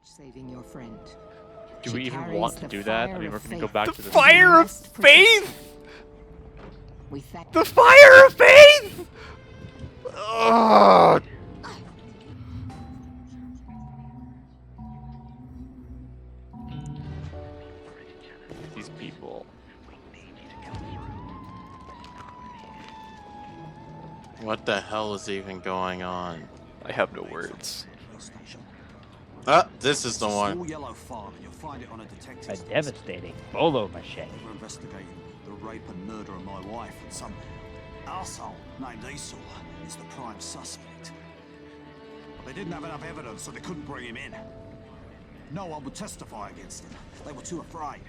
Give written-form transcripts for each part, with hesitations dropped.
Saving your friend. Do we even want to do that? I mean, we're going to go back to the fire of faith. The fire of faith. Ugh. These people. What the hell is even going on? I have no words. Ah, this is the one. A devastating bolo machete. We're investigating the rape and murder of my wife, and some arsehole named Esau is the prime suspect. They didn't have enough evidence, so they couldn't bring him in. No one would testify against him. They were too afraid.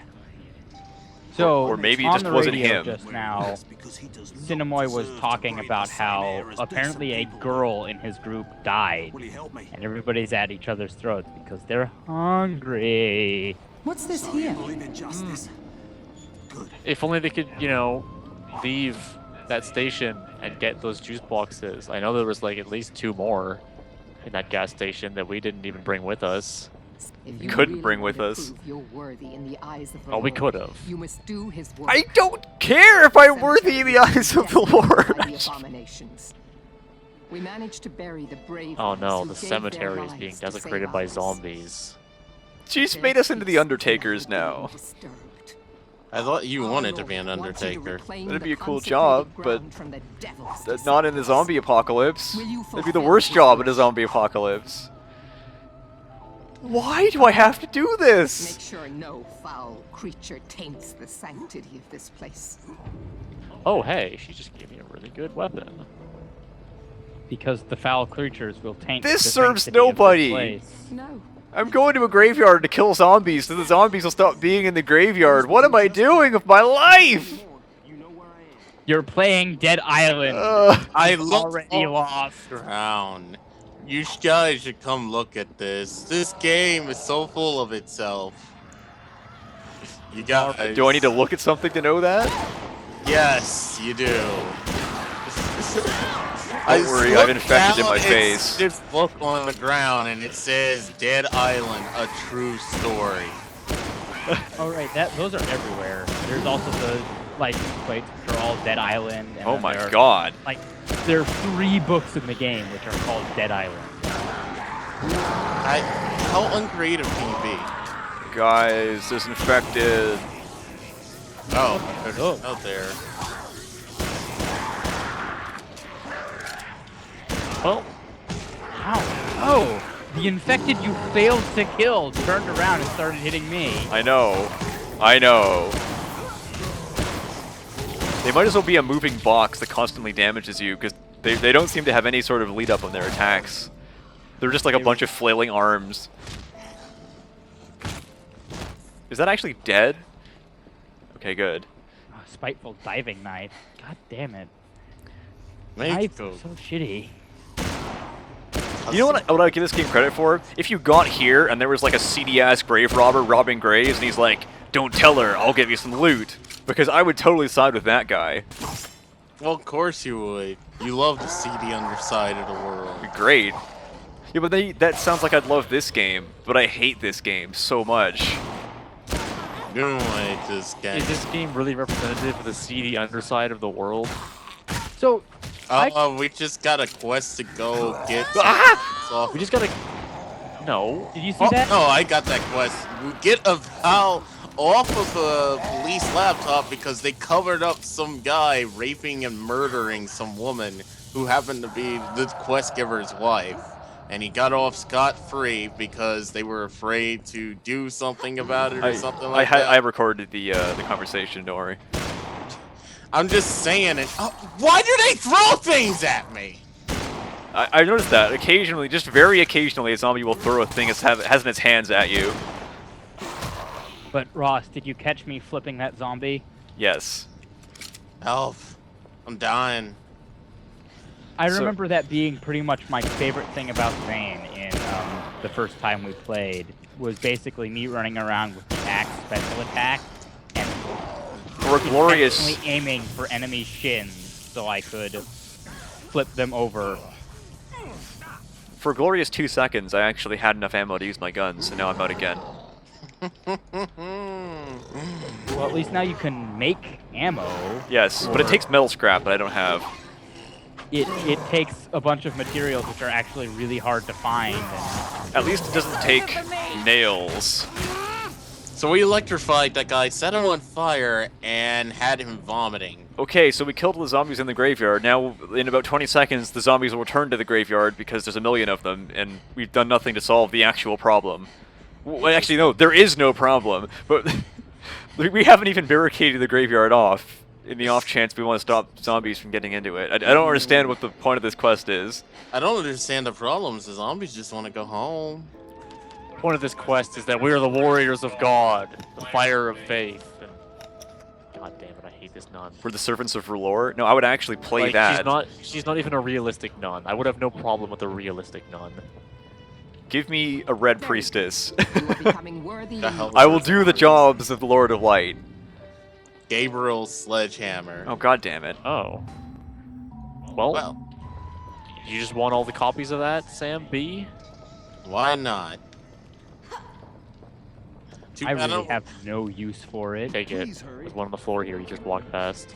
So, or maybe it on just the wasn't radio him. Just now, Sinamoi was talking about how apparently a girl in his group died, and everybody's at each other's throats because they're hungry. What's this here? If only they could, you know, leave that station and get those juice boxes. I know there was like at least 2 more in that gas station that we didn't even bring with us. You couldn't bring with us. Oh, we could have. You must do his work. I don't care if I'm worthy in the eyes of the Lord. We managed to bury the brave. Oh no, the cemetery is being desecrated by zombies. She's made us into the Undertakers now. I thought you wanted to be an Undertaker. That'd be a cool job, but that's not in the zombie apocalypse. That'd be the worst job in a zombie apocalypse. Why do I have to do this? Make sure no foul creature taints the sanctity of this place. Oh hey, she just gave me a really good weapon. Because the foul creatures will taint. This the serves sanctity of this nobody. place. No. I'm going to a graveyard to kill zombies, so the zombies will stop being in the graveyard. What am I doing with my life? You're playing Dead Island. I already lost. Drown. You guys should come look at this. This game is so full of itself. You guys. Do I need to look at something to know that? Yes, you do. Don't worry, I've infected in my face. This book on the ground, and it says "Dead Island: A True Story." Oh right, those are everywhere. There's also the license plates which are all Dead Island. And Oh my there are, god! Like there are 3 books in the game which are called Dead Island. How uncreative can you be? Guys, there's infected. Oh, there's out there. Well, Ow. Oh, the infected you failed to kill turned around and started hitting me. I know. I know. They might as well be a moving box that constantly damages you, because they don't seem to have any sort of lead up on their attacks. They're just like a bunch of flailing arms. Is that actually dead? Okay, good. Oh, spiteful diving knife. God damn it. Knife So shitty. You know what I give this game credit for? If you got here and there was like a seedy-ass grave robber robbing graves and he's like, "Don't tell her, I'll give you some loot." Because I would totally side with that guy. Well, of course you would. You love to see the underside of the world. Great. Yeah, but that sounds like I'd love this game, but I hate this game so much. You don't like this game. is this game really representative of the seedy underside of the world? So, we just got a quest to go get. We just gotta. No. Did you see that? No, I got that quest. We get a Val off of the police laptop because they covered up some guy raping and murdering some woman who happened to be the quest giver's wife. And he got off scot-free because they were afraid to do something about it or something like that. I recorded the conversation, don't worry. I'm just saying it. Why do they throw things at me? I noticed that occasionally, just very occasionally, a zombie will throw a thing it has in its hands at you. But Ross, did you catch me flipping that zombie? Yes. Help. I'm dying. I remember that being pretty much my favorite thing about Zane in the first time we played, was basically me running around with the axe special attack and For a glorious... intentionally aiming for enemy shins so I could flip them over. For a glorious 2 seconds, I actually had enough ammo to use my guns, so now I'm out again. Well, at least now you can make ammo. Yes, but it takes metal scrap that I don't have. It takes a bunch of materials which are actually really hard to find. And At least it doesn't take nails. So we electrified that guy, set him on fire, and had him vomiting. Okay, so we killed the zombies in the graveyard. Now, in about 20 seconds, the zombies will return to the graveyard because there's a million of them, and we've done nothing to solve the actual problem. Well, actually, no, there is no problem, but we haven't even barricaded the graveyard off in the off chance we want to stop zombies from getting into it. I don't understand what the point of this quest is. I don't understand the problems. The zombies just want to go home. The point of this quest is that we are the warriors of God, the fire of faith. And God damn it, I hate this nun. We're the servants of R'hllor? No, I would actually play Like, that. She's not even a realistic nun. I would have no problem with a realistic nun. Give me a red priestess. You are becoming worthy. The hell I will do the jobs of the Lord of Light. Gabriel's sledgehammer. Oh, god damn it. Oh. Well, Well, you just want all the copies of that, Sam B? why not? Too I bad really have no use for it. Take it. There's one on the floor here you just walked past.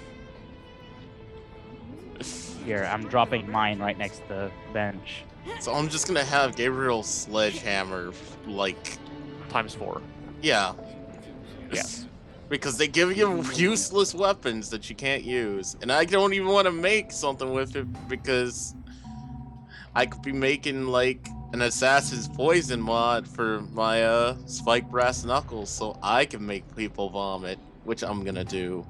Here, I'm dropping mine right next to the bench. So I'm just gonna have Gabriel's sledgehammer, like, ×4. yeah. Yeah. Because they give you useless weapons that you can't use. And I don't even want to make something with it because I could be making, like, an assassin's poison mod for my spiked brass knuckles so I can make people vomit, which I'm gonna do.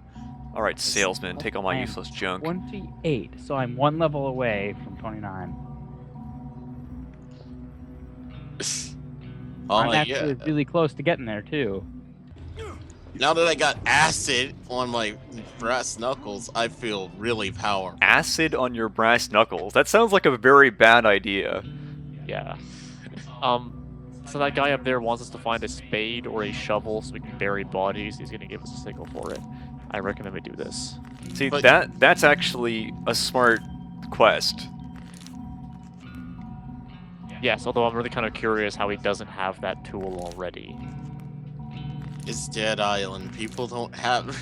Alright, salesman, take all my I am useless junk. 28, so I'm 1 level away from 29. Oh, I'm actually yeah. really close to getting there, too. Now that I got acid on my brass knuckles, I feel really powerful. Acid on your brass knuckles? That sounds like a very bad idea. Yeah. So that guy up there wants us to find a spade or a shovel so we can bury bodies. He's gonna give us a signal for it. I recommend we do this. See, But- that's actually a smart quest. Yes, although I'm really kind of curious how he doesn't have that tool already. It's Dead Island. People don't have...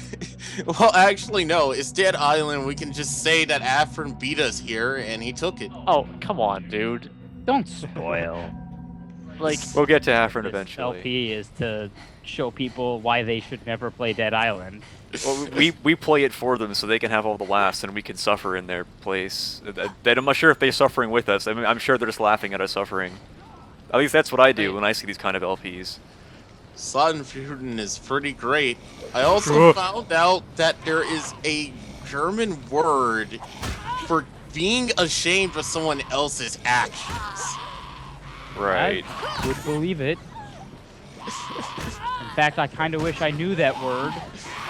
Well, actually, no. It's Dead Island. We can just say that Afrin beat us here, and he took it. Oh, come on, dude. Don't spoil. Like, We'll get to Afrin This eventually. LP is to show people why they should never play Dead Island. Well, we play it for them so they can have all the laughs and we can suffer in their place. I'm not sure if they're suffering with us. I mean, I'm sure they're just laughing at us suffering. At least that's what I do when I see these kind of LPs. Schadenfreude is pretty great. I also found out that there is a German word for being ashamed of someone else's actions. Right. I would believe it. In fact, I kind of wish I knew that word.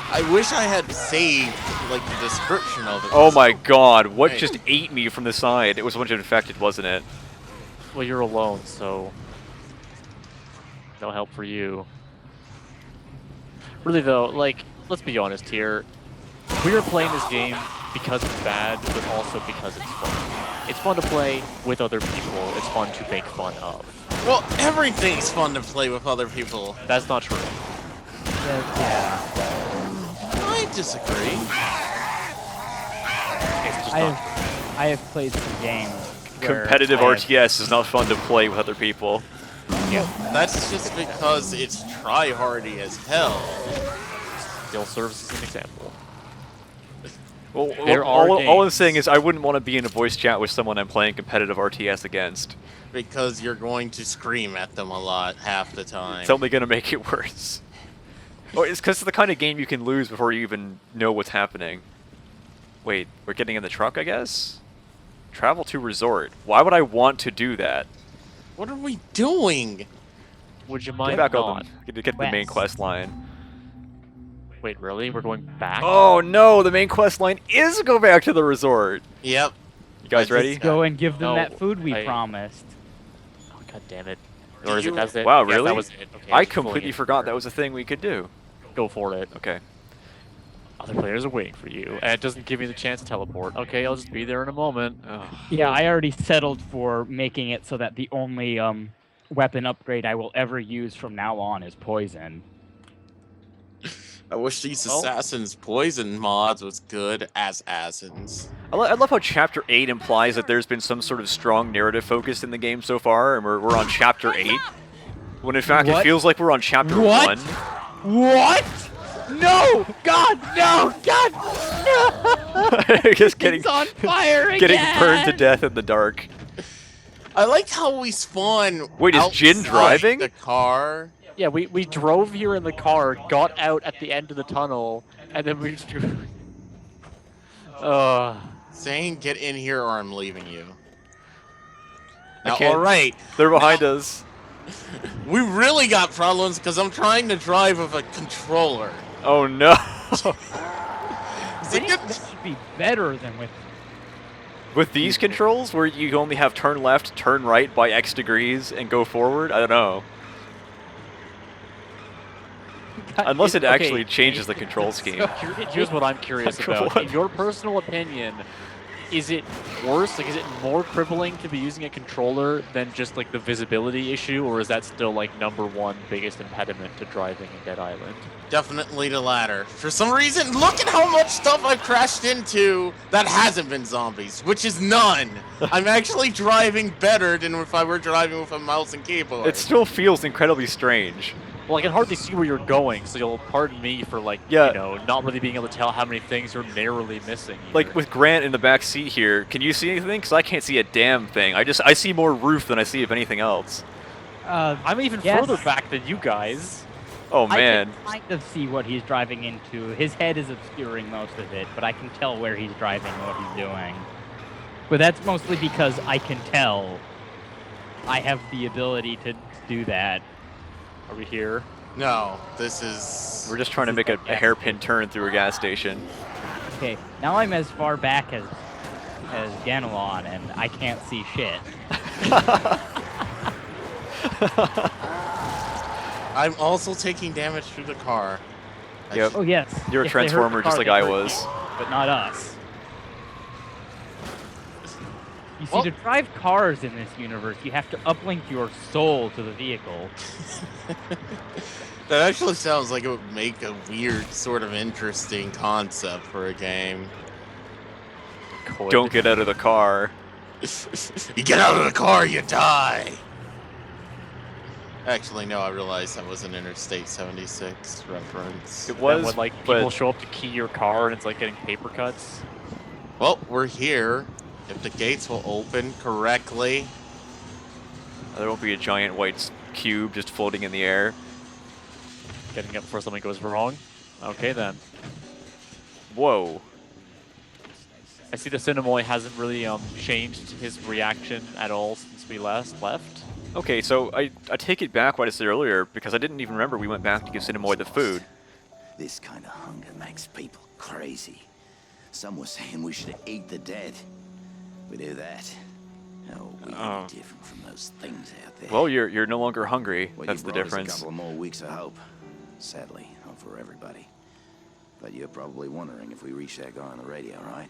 I wish I had saved, like, the description of it. Oh my god, what Right. just ate me from the side? It was a bunch of infected, wasn't it? well, you're alone, so no help for you. Really though, like, let's be honest here. We are playing this game because it's bad, but also because it's fun. It's fun to play with other people. It's fun to make fun of. Well, everything's fun to play with other people. That's not true. Yeah. I disagree. It's just I not. have played some games. where Competitive I have- RTS is not fun to play with other people. That's just because it's try-hardy as hell. Still serves as an example. Well, There all are I'm saying games. is I wouldn't want to be in a voice chat with someone I'm playing competitive RTS against. Because you're going to scream at them a lot half the time. It's only going to make it worse. Or it's because it's the kind of game you can lose before you even know what's happening. Wait, we're getting in the truck, I guess? Travel to resort. Why would I want to do that? What are we doing? Would you Get mind back not? on the, get to the main West. quest line. Wait, really? We're going back? Oh no, the main quest line is go back to the resort. Yep. You guys just- ready? Go and give them No, that food we I- promised. Oh, God damn it. Or is it? That's it? Wow, Yes, really? that was it. Okay, I just pulling completely it forgot together. that was a thing we could do. Go for it. Okay. Other players are waiting for you, and it doesn't give me the chance to teleport. Okay, I'll just be there in a moment. Ugh. Yeah, I already settled for making it so that the only weapon upgrade I will ever use from now on is poison. I wish these assassins poison mods was good as assassins. I love how Chapter 8 implies that there's been some sort of strong narrative focus in the game so far, and we're on Chapter 8. When in fact it feels like we're on Chapter 1. What? No! God, no! God, no! Just getting It's on fire again! Getting burned to death in the dark. I like how we spawn. Wait, is Jin driving? The car. Yeah, we drove here in the car, got out at the end of the tunnel, and then we just... Saying get in here or I'm leaving you. Now, Okay. alright. They're behind us. We really got problems because I'm trying to drive with a controller. Oh no. That should be better than with... With these controls, where you only have turn left, turn right by X degrees, and go forward? I don't know. Unless it actually changes the control scheme. Here's what I'm curious about. In your personal opinion, is it worse? Like, is it more crippling to be using a controller than just like the visibility issue, or is that still like #1 biggest impediment to driving in Dead Island? Definitely the latter. For some reason, look at how much stuff I've crashed into that hasn't been zombies, which is none. I'm actually driving better than if I were driving with a mouse and keyboard. It still feels incredibly strange. Well, I can hardly see where you're going, so you'll pardon me for, like, you know, not really being able to tell how many things you're narrowly missing. Here. Like, with Grant in the back seat here, can you see anything? Because I can't see a damn thing. I see more roof than I see of anything else. I'm even further back than you guys. Oh, man. I can kind of see what he's driving into. His head is obscuring most of it, but I can tell where he's driving and what he's doing. But that's mostly because I can tell. I have the ability to do that. Are we here? No, this is... We're just trying to make a hairpin turn through a gas station. Okay, now I'm as far back as Ganelon, and I can't see shit. I'm also taking damage through the car. Yep. Oh, yes. You're a If they hurt transformer the just car, like they I hurt was. you, but not us. You see, to drive cars in this universe, you have to uplink your soul to the vehicle. That actually sounds like it would make a weird, sort of interesting concept for a game. Don't get out of the car. You get out of the car, you die! Actually, no, I realized that was an Interstate 76 reference. It was, when, like, people show up to key your car and it's like getting paper cuts. Well, we're here. If the gates will open correctly. There won't be a giant white cube just floating in the air. Getting up before something goes wrong. Okay, then. Whoa. I see the Sinamoi hasn't really changed his reaction at all since we last left. Okay, so I take it back what I said earlier, because I didn't even remember we went back to give Sinamoi the food. This kind of hunger makes people crazy. Some were saying we should eat the dead. We do that. Oh, we're any different from those things out there. Well, you're no longer hungry. Well, That's you the brought us difference. a couple of more weeks of hope. Sadly, not for everybody. But you're probably wondering if we reach that guy on the radio, right?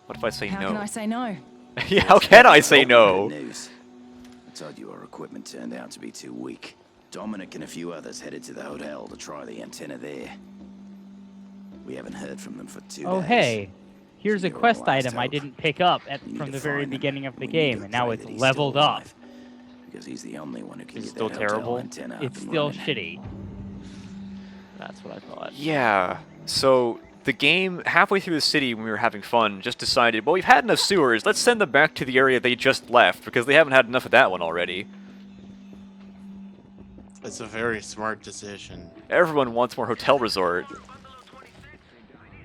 What if I say How no? can I say no? Yeah, how can I say no? Good news. I told you our equipment turned out to be too weak. Dominic and a few others headed to the hotel to try the antenna there. We haven't heard from them for 2 days. Oh, hey. Here's a You're quest our last item I hope. didn't pick up We need from to the very find him. beginning of the We need game, to and now pray it's that he's leveled still up. alive, because he's the only one who can Is it get still that hotel terrible? antenna up It's and still running. shitty. That's what I thought. Yeah. So the game, halfway through the city when we were having fun, just decided, well, we've had enough sewers. Let's send them back to the area they just left, because they haven't had enough of that one already. It's a very smart decision. Everyone wants more hotel resort.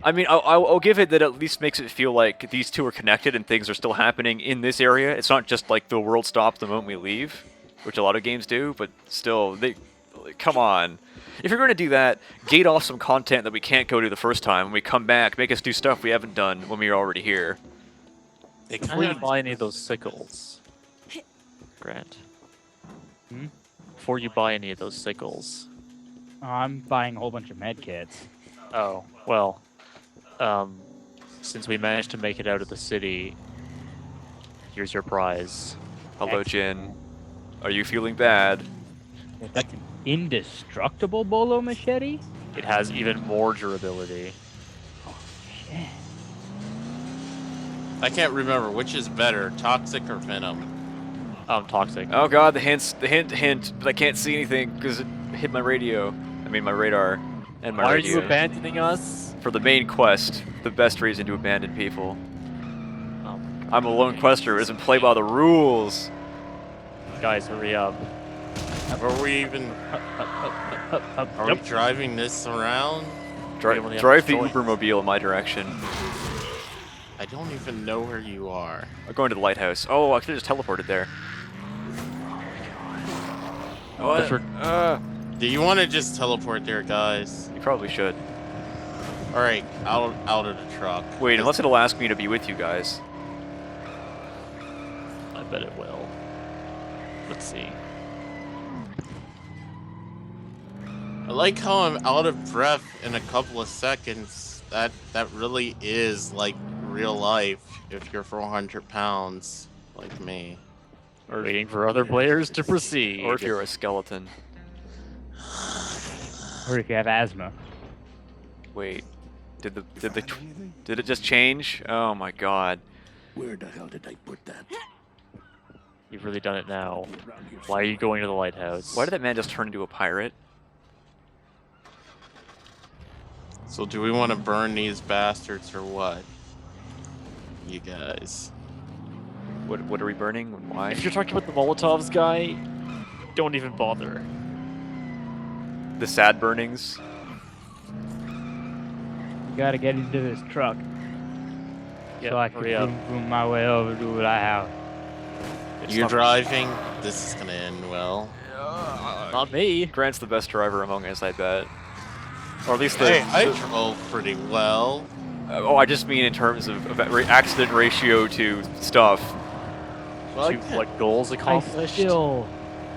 I mean, I'll give it that at least makes it feel like these two are connected and things are still happening in this area. It's not just like the world stops the moment we leave, which a lot of games do, but still, come on. If you're going to do that, gate off some content that we can't go to the first time. When we come back, make us do stuff we haven't done when we were already here. Before you buy any of those sickles, Grant. Before you buy any of those sickles, Oh, I'm buying a whole bunch of med kits. Oh, well. Since we managed to make it out of the city, here's your prize. Hello, Jin. Are you feeling bad? That's an indestructible bolo machete? It has even more durability. Shit. I can't remember which is better, toxic or venom. Toxic. Oh god, the hint, but I can't see anything because it hit my radio. I mean, my radar and my Why radio. are you abandoning us? For the main quest, the best reason to abandon people. I'm a lone quester who doesn't play by the rules. Guys, hurry up. Are we even... Are we driving this around? Drive the Ubermobile in my direction. I don't even know where you are. I'm going to the Lighthouse. Oh, I could have just teleported there. Do you want to just teleport there, guys? You probably should. Alright, out of the truck. Wait, unless it'll ask me to be with you guys. I bet it will. Let's see. I like how I'm out of breath in a couple of seconds. That really is like real life if you're 400 pounds like me. Or waiting for other players to proceed. Or if you're a skeleton. Or if you have asthma. Wait, did it just change? Oh my god. Where the hell did I put that? You've really done it now. Why are you going to the Lighthouse? Why did that man just turn into a pirate? So do we want to burn these bastards or what? You guys. What are we burning and why? If you're talking about the Molotovs guy, don't even bother. The sad burnings? You gotta get into this truck. Yeah, So I can hurry up. boom my way over to what I have. You're driving. This is gonna end well. Not me. Grant's the best driver among us, I bet. Or at least the... Hey, I drove pretty well. oh, I just mean in terms of accident ratio to stuff. To what goals accomplished? I still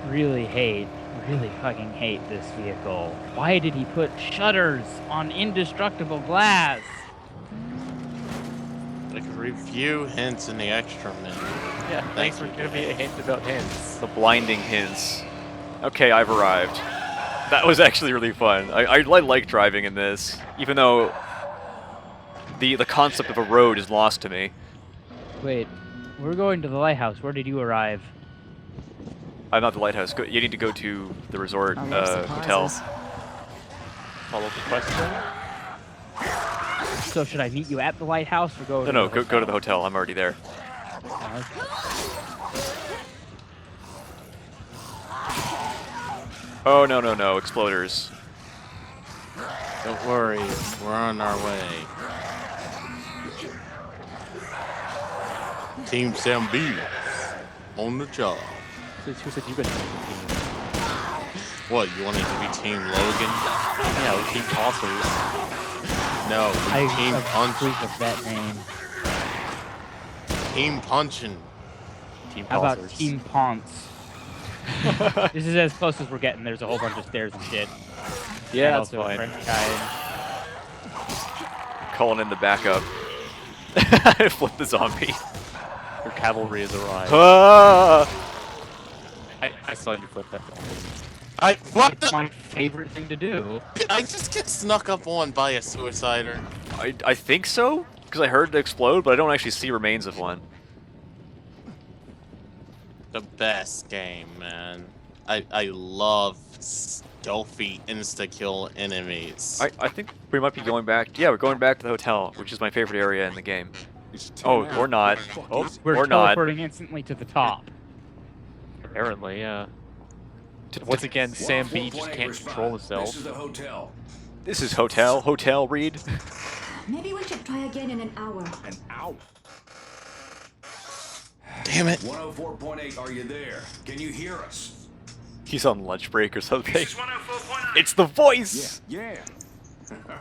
really fucking hate this vehicle. Why did he put shutters on indestructible glass? Like review hints in the extra minute. Yeah, thanks for giving me a hint about hints. The blinding hints. Okay, I've arrived. That was actually really fun. I like driving in this, even though the concept of a road is lost to me. Wait, we're going to the Lighthouse. Where did you arrive? I'm not the Lighthouse. You need to go to the resort hotel. Follow the question. So should I meet you at the Lighthouse or go? No, go to the hotel. I'm already there. Oh, no, exploders. Don't worry, we're on our way. Team Zombies on the job. Who said you could be team? What, you wanted to be Team Logan? Yeah, we're team tossers. No, Team approve Punch. of that name. Team Punchin'. Team How about tossers. Team Ponce? This is as close as we're getting. There's a whole bunch of stairs and shit. Yeah, And that's also a fine. French guy. Calling in the backup. Flip the zombie. Your cavalry has arrived. Ah! I saw you flip that. What It's the? my favorite thing to do. Did I just get snuck up on by a suicider? I think so, because I heard it explode, but I don't actually see remains of one. The best game, man. I love stealthy insta-kill enemies. I think we might be going back. Yeah, we're going back to the hotel, which is my favorite area in the game. Oh, or not. Oh, We're or not. teleporting instantly to the top. Apparently, yeah. Once again, Sam B just can't control himself. This is the hotel. This is Hotel Reed. Maybe we should try again in an hour. An hour. Damn it. 104.8, are you there? Can you hear us? He's on lunch break or something. This is 104.9. It's the voice! Yeah.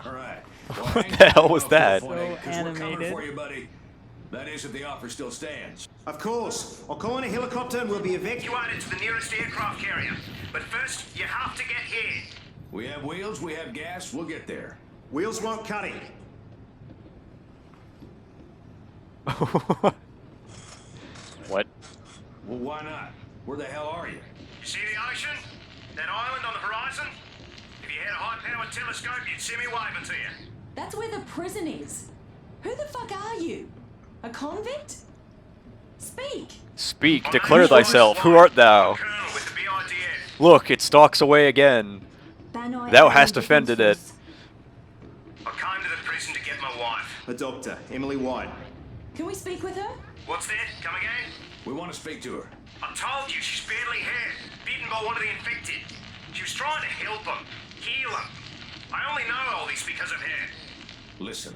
All right. Well, What hang the on hell was that? 104.8, 'cause we're coming animated. for you, buddy. That is if the offer still stands. Of course. I'll call in a helicopter and we'll be evacuated. Evacuated to the nearest aircraft carrier. But first, you have to get here. We have wheels, we have gas, we'll get there. Wheels won't cut it. What? Well, why not? Where the hell are you? You see the ocean? That island on the horizon? If you had a high-powered telescope, you'd see me waving to you. That's where the prison is. Who the fuck are you? A convict? Speak. Speak, declare thyself. Who art thou? Colonel with the BIDF. Look, it stalks away again. Banoi Thou and hast the offended it. defenseless. I came to the prison to get my wife. A doctor, Emily White. Can we speak with her? What's that? Come again? We want to speak to her. I told you she's badly hurt, bitten by one of the infected. She was trying to help him, heal him. I only know all this because of her. Listen,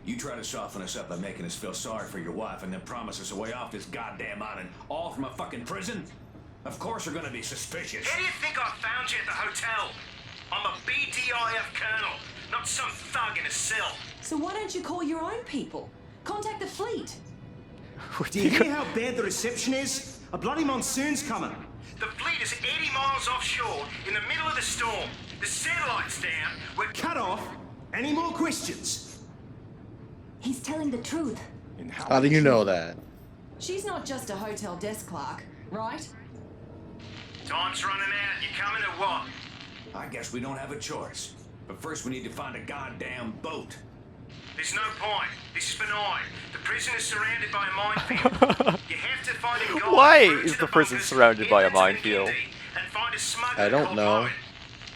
you try to soften us up by making us feel sorry for your wife and then promise us a way off this goddamn island, all from a fucking prison? Of course we're gonna be suspicious. How do you think I found you at the hotel? I'm a BDIF colonel, not some thug in a cell. So why don't you call your own people? Contact the fleet. Do you hear how bad the reception is? A bloody monsoon's coming. The fleet is 80 miles offshore in the middle of the storm. The satellite's down. We're Cut off. Any more questions? He's telling the truth. How do you know that? She's not just a hotel desk clerk, right? Time's running out. You coming or what? I guess we don't have a choice. But first we need to find a goddamn boat. There's no point. This is benign. The prison is surrounded by a minefield. You have to find a guide Why through is to the prison bunkers, surrounded by a get into the minefield? Gindi, and find a smuggler I don't called know. Owen.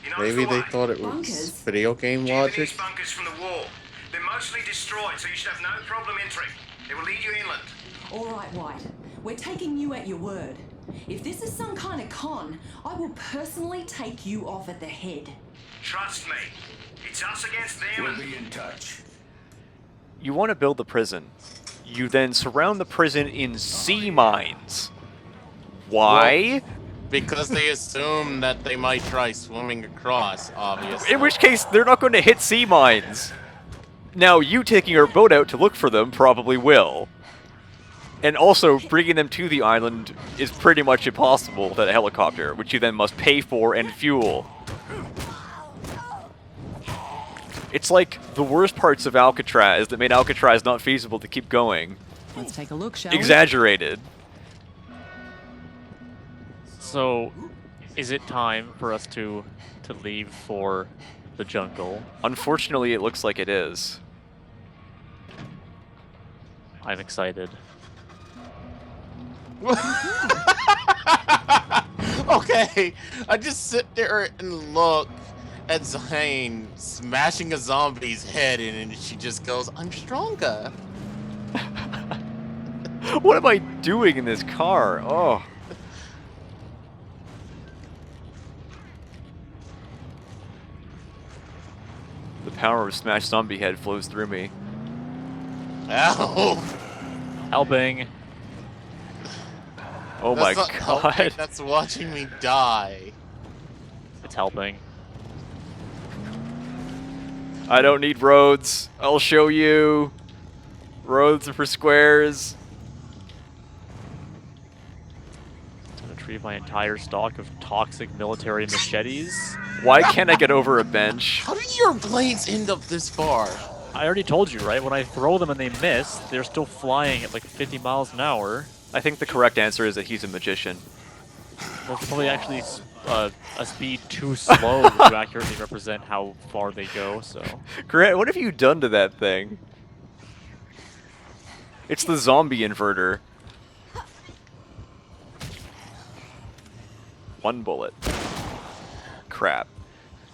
He knows Maybe the they way. thought it was Bunkers? video game Japanese logic. bunkers from the war. They're mostly destroyed, so you should have no problem entering. They will lead you inland. All right, White. We're taking you at your word. If this is some kind of con, I will personally take you off at the head. Trust me. It's us against them We'll and... be in touch. You want to build the prison. You then surround the prison in sea mines. Why? Because they assume that they might try swimming across, obviously. In which case, they're not going to hit sea mines. Now, you taking your boat out to look for them probably will. And also, bringing them to the island is pretty much impossible without a helicopter, which you then must pay for and fuel. It's like the worst parts of Alcatraz that made Alcatraz not feasible to keep going. Let's take a look, shall we? Exaggerated. So, is it time for us to leave for the jungle? Unfortunately, it looks like it is. I'm excited. Okay, I just sit there and look at Zane smashing a zombie's head in, and she just goes, "I'm stronger." What am I doing in this car? Oh. The power of Smash Zombie Head flows through me. Ow! Helping. Oh my That's not helping, god. that's watching me die. It's helping. I don't need roads. I'll show you. Roads are for squares. To retrieve my entire stock of toxic military machetes. Why can't I get over a bench? How did your blades end up this far? I already told you, right? When I throw them and they miss, they're still flying at like 50 miles an hour. I think the correct answer is that he's a magician. Well, it's probably actually a speed too slow to accurately represent how far they go, so... Grant, what have you done to that thing? It's the Zombieinverter. One bullet. Crap.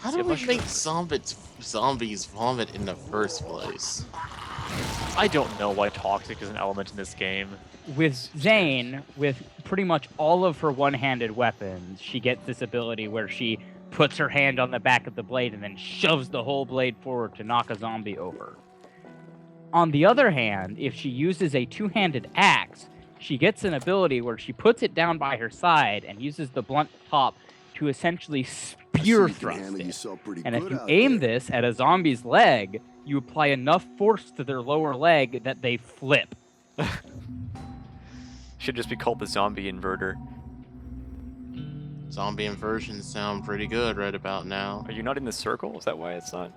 How do we make zombies vomit in the first place? I don't know why toxic is an element in this game. With Zane, with pretty much all of her one-handed weapons, she gets this ability where she puts her hand on the back of the blade and then shoves the whole blade forward to knock a zombie over. On the other hand, if she uses a two-handed axe, she gets an ability where she puts it down by her side and uses the blunt top to essentially spear thrust it. And if you aim this at a zombie's leg, you apply enough force to their lower leg that they flip. Should just be called the Zombieinverter. Zombie inversions sound pretty good right about now. Are you not in the circle? Is that why it's not?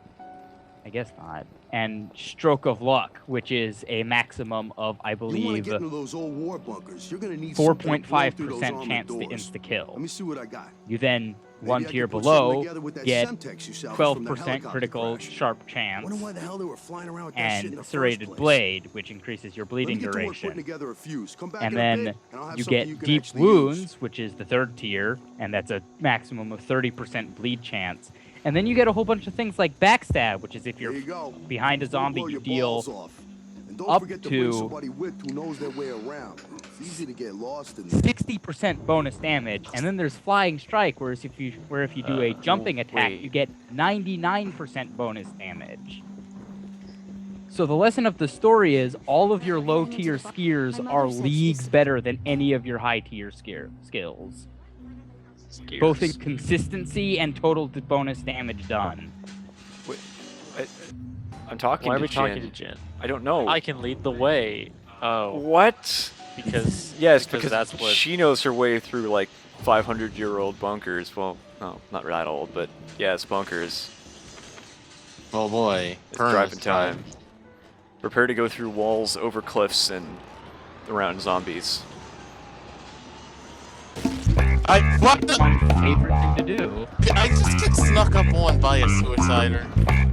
I guess not. And Stroke of Luck, which is a maximum of, I believe, 4.5% chance to insta-kill. Let me see what I got. You then, one I tier could put below, something together with that get Semtex you salvaged from the 12% helicopter critical crash. sharp chance, Wonder why the hell they were flying around with that shit in and the first Serrated place. Blade, which increases your Let me bleeding get to work duration. putting together a fuse. Come back And in a then bit, and I'll have you something get you can Deep actually Wounds, use. which is the 3rd tier, and that's a maximum of 30% bleed chance. And then you get a whole bunch of things like Backstab, which is if you're There you go. behind a Before you zombie, blow you your deal balls off. And don't up forget to bring to somebody with who knows their way around. It's easy to get lost in 60% bonus damage. And then there's Flying Strike, whereas if you do a jumping attack, wait. you get 99% bonus damage. So the lesson of the story is all of your low-tier skiers are leagues better than any of your high-tier skills. Both in consistency and total bonus damage done. Wait, I'm talking Why to are we Jin. talking to Jin? I don't know. I can lead the way. Oh, What? because Yes, because that's what. she knows her way through like 500-year-old bunkers. Well, no, not that old, but yes, bunkers. Oh boy. It's Perm driving is time. Prepare to go through walls, over cliffs, and around zombies. What the? My favorite thing to do. I just get snuck up on by a suicider.